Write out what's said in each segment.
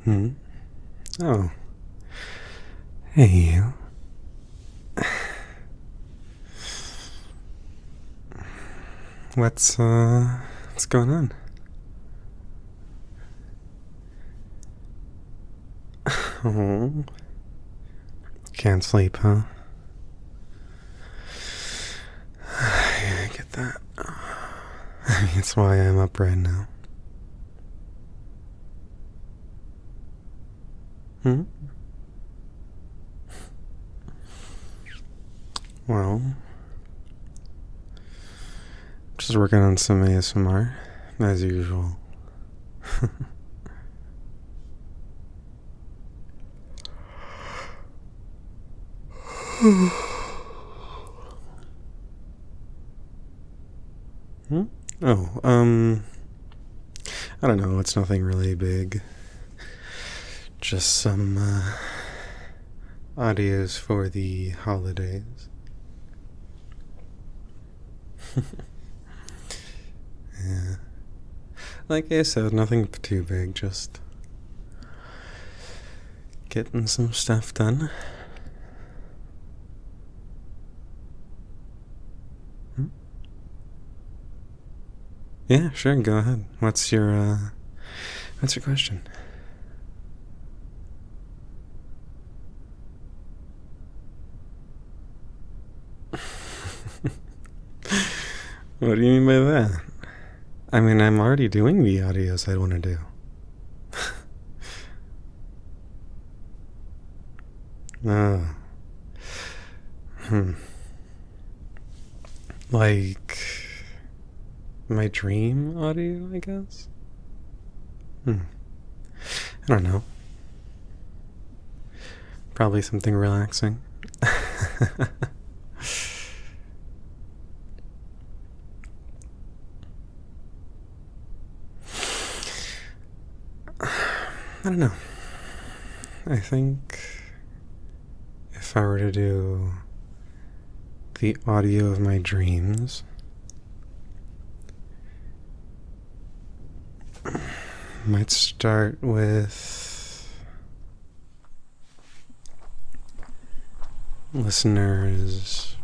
Hmm? Oh. Hey, you. What's going on? Oh. Can't sleep, huh? Yeah, I get that. That's why I'm up right now. Hmm? Well, just working on some ASMR, as usual. Hmm? Oh, I don't know. It's nothing really big. Just some audios for the holidays. Yeah. Like I said, nothing too big, just getting some stuff done. Hmm? Yeah, sure, go ahead. What's your question? What do you mean by that? I mean, I'm already doing the audios I want to do. Oh. Hmm. Like my dream audio, I guess? Hmm. I don't know. Probably something relaxing. I don't know. I think if I were to do the audio of my dreams, might start with listeners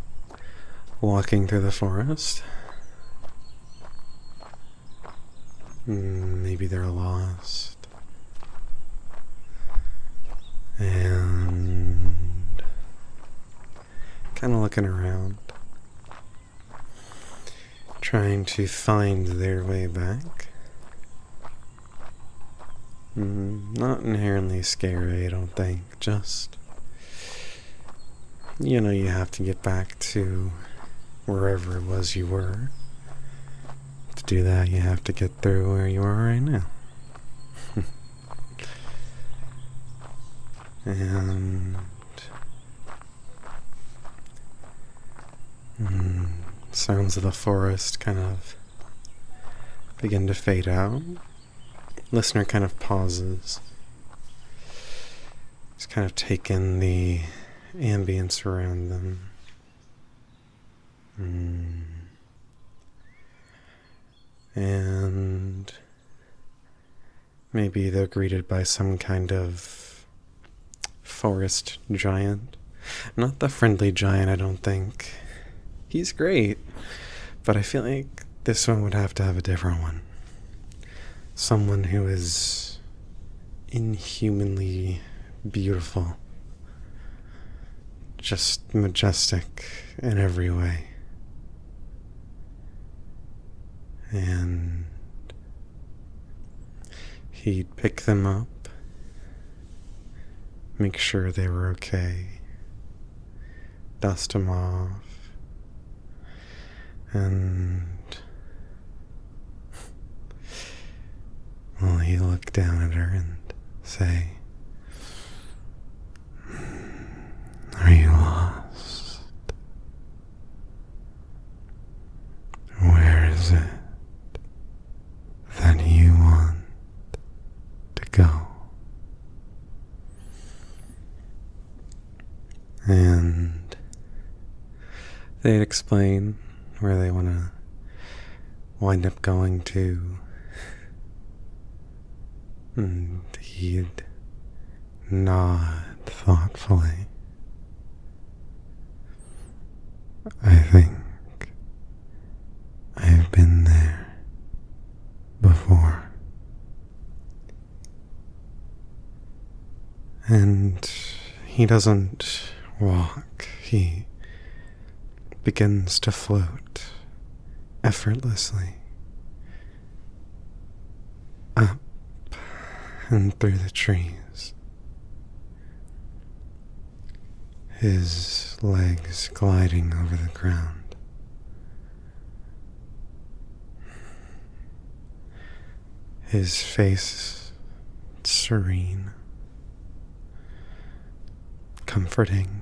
walking through the forest. Maybe they're lost. And kind of looking around, trying to find their way back. Not inherently scary, I don't think. Just, you have to get back to wherever it was you were. To do that, you have to get through where you are right now. And sounds of the forest kind of begin to fade out. Listener kind of pauses. He's kind of taken the ambience around them. And maybe they're greeted by some kind of forest giant. Not the friendly giant, I don't think. He's great, but I feel like this one would have to have a different one. Someone who is inhumanly beautiful. Just majestic in every way. And he'd pick them up, make sure they were okay, dust them off, and well, he'd look down at her and say, "Are you lost? Where is it that you want to go?" And they'd explain where they want to wind up going to. And he'd nod thoughtfully. I think I've been there before. And he doesn't walk, he begins to float effortlessly up and through the trees, his legs gliding over the ground. His face serene, comforting.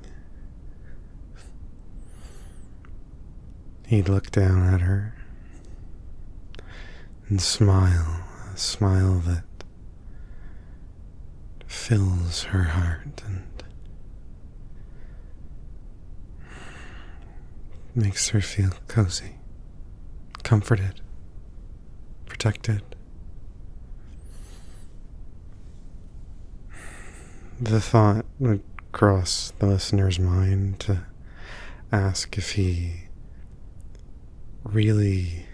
He'd look down at her and smile, a smile that fills her heart and makes her feel cozy, comforted, protected. The thought would cross the listener's mind to ask if he really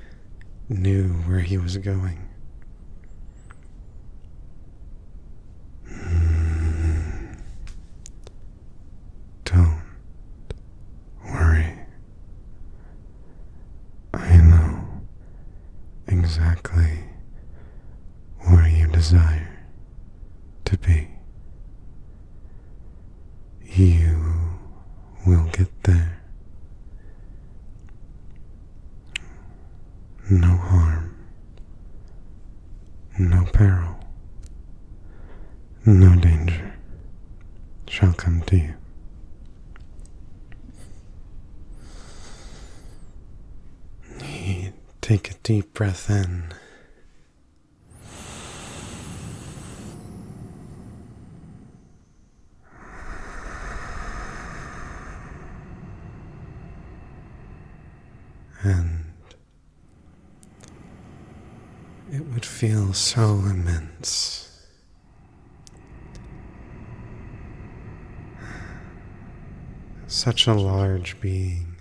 knew where he was going. Don't worry. I know exactly where you desire to be. You will get there. No harm, no peril, no danger shall come to you. You take a deep breath in. And it would feel so immense. Such a large being,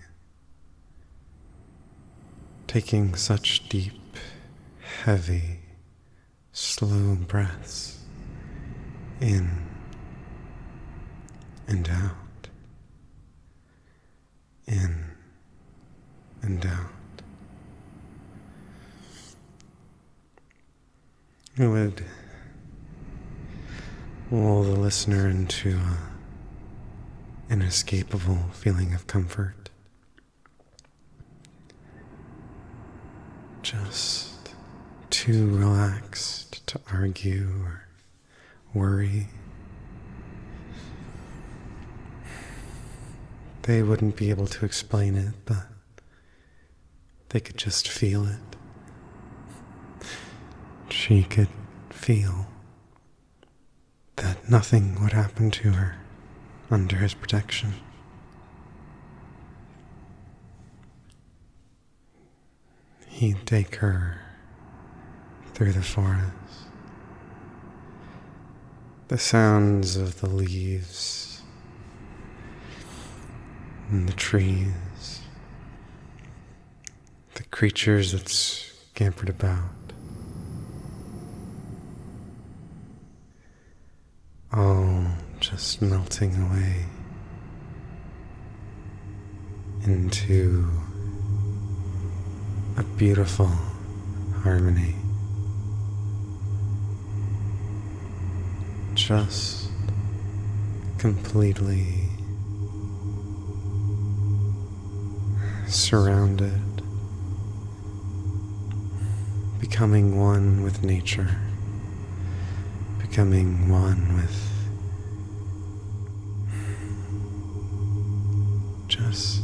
taking such deep, heavy, slow breaths in and out, in and out. It would lull the listener into an inescapable feeling of comfort. Just too relaxed to argue or worry. They wouldn't be able to explain it, but they could just feel it. She could feel that nothing would happen to her under his protection. He'd take her through the forest. The sounds of the leaves and the trees, the creatures that scampered about, all just melting away into a beautiful harmony. Just completely surrounded, becoming one with nature, becoming one with just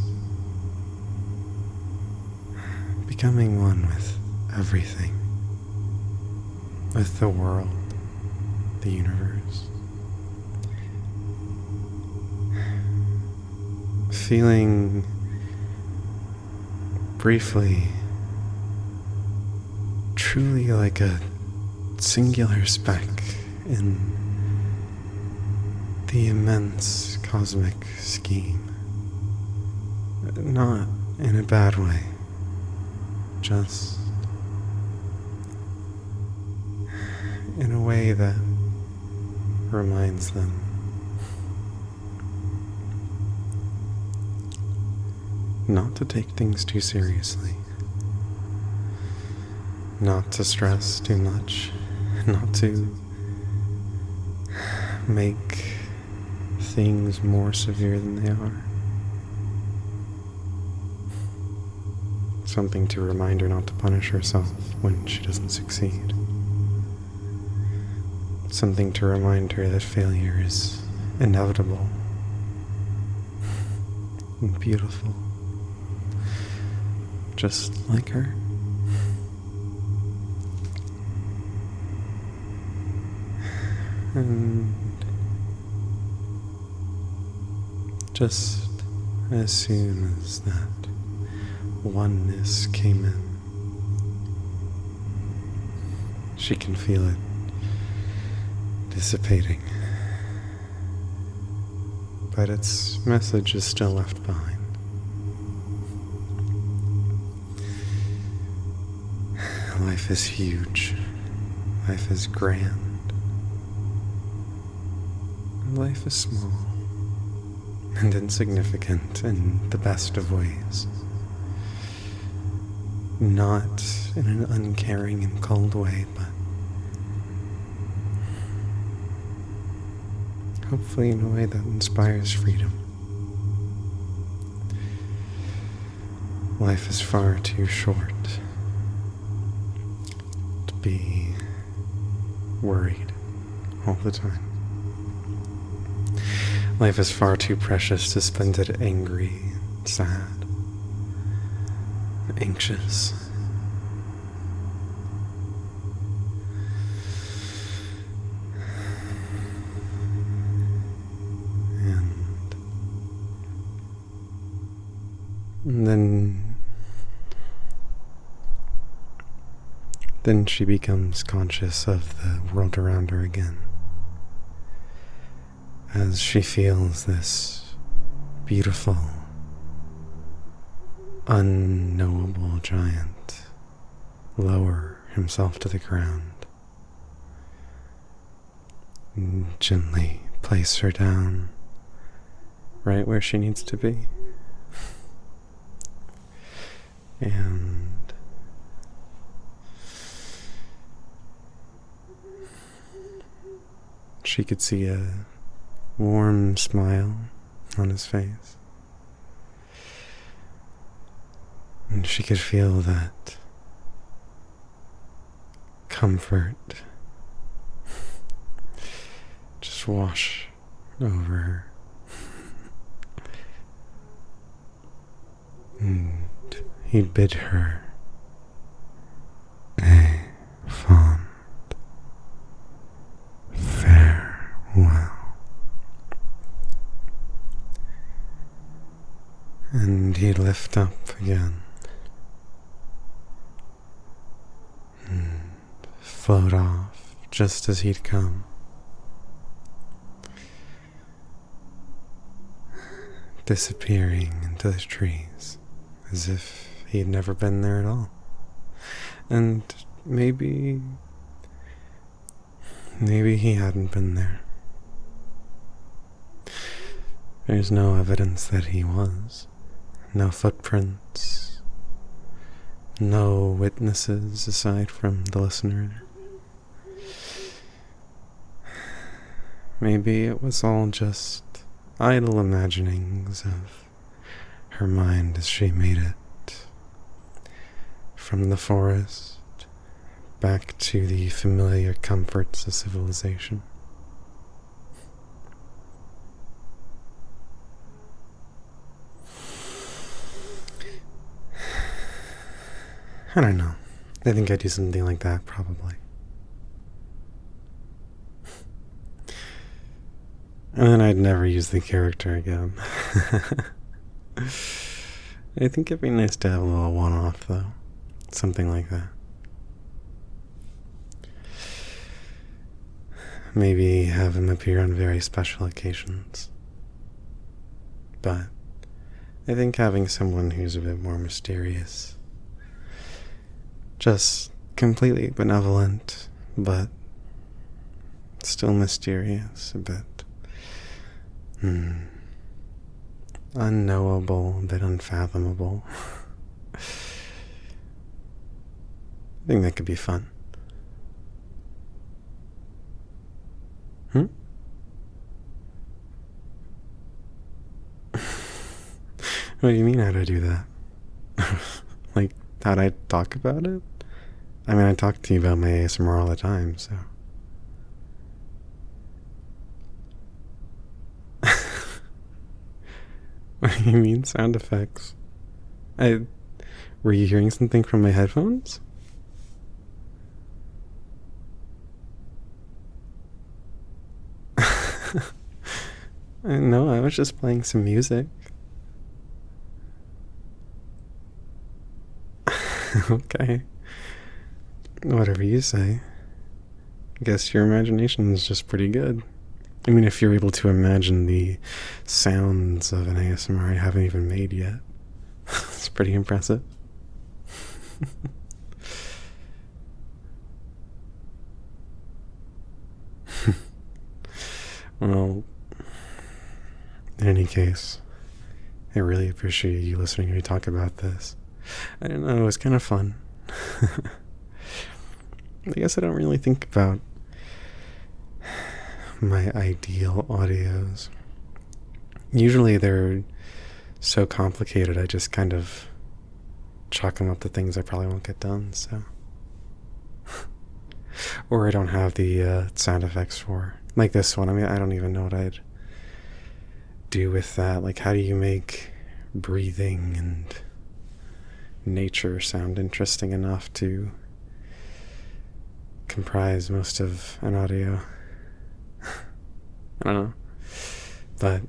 becoming one with everything, with the world, the universe. Feeling briefly, truly like a singular speck in the immense cosmic scheme. Not in a bad way, just in a way that reminds them not to take things too seriously, not to stress too much, not to make things more severe than they are. Something to remind her not to punish herself when she doesn't succeed. Something to remind her that failure is inevitable and beautiful, just like her. And just as soon as that oneness came in, she can feel it dissipating, but its message is still left behind. Life is huge. Life is grand. And life is small and insignificant in the best of ways. Not in an uncaring and cold way, but hopefully in a way that inspires freedom. Life is far too short to be worried all the time. Life is far too precious to spend it angry, sad, anxious. And then she becomes conscious of the world around her again, as she feels this beautiful, unknowable giant lower himself to the ground and gently place her down right where she needs to be. And she could see a warm smile on his face. And she could feel that comfort just wash over her. And he bid her a fond farewell. And he'd lift up again and float off just as he'd come, disappearing into the trees as if he'd never been there at all. And maybe he hadn't been there. There's no evidence that he was. No footprints. No witnesses aside from the listener. Maybe it was all just idle imaginings of her mind as she made it from the forest back to the familiar comforts of civilization. I don't know. I think I'd do something like that, probably. And then I'd never use the character again. I think it'd be nice to have a little one-off, though. Something like that. maybe have him appear on very special occasions. But I think having someone who's a bit more mysterious, just completely benevolent, but still mysterious, a bit unknowable, a bit unfathomable. I think that could be fun. What do you mean, how'd I do that? Like, how'd I talk about it? I mean, I talk to you about my ASMR all the time, so. What do you mean, sound effects? Were you hearing something from my headphones? No, I was just playing some music. Okay. Whatever you say. I guess your imagination is just pretty good. I mean, if you're able to imagine the sounds of an ASMR I haven't even made yet, it's pretty impressive. Well, in any case, I really appreciate you listening to me talk about this. I don't know, it was kind of fun. I guess I don't really think about my ideal audios. Usually they're so complicated, I just kind of chalk them up to things I probably won't get done, so. Or I don't have the sound effects for. Like this one, I mean, I don't even know what I'd do with that. Like, how do you make breathing and nature sound interesting enough to comprise most of an audio? I don't know. But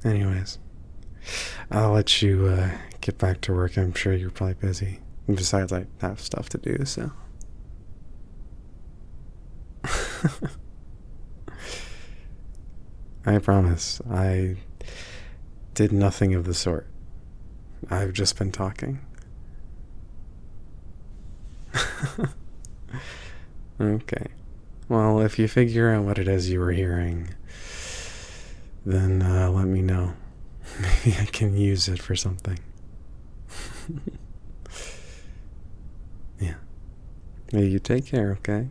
anyways, I'll let you get back to work. I'm sure you're probably busy. And besides, I have stuff to do, so. I promise, I did nothing of the sort. I've just been talking. Okay. Well, if you figure out what it is you were hearing, then let me know. Maybe I can use it for something. Yeah. Hey, you take care, okay?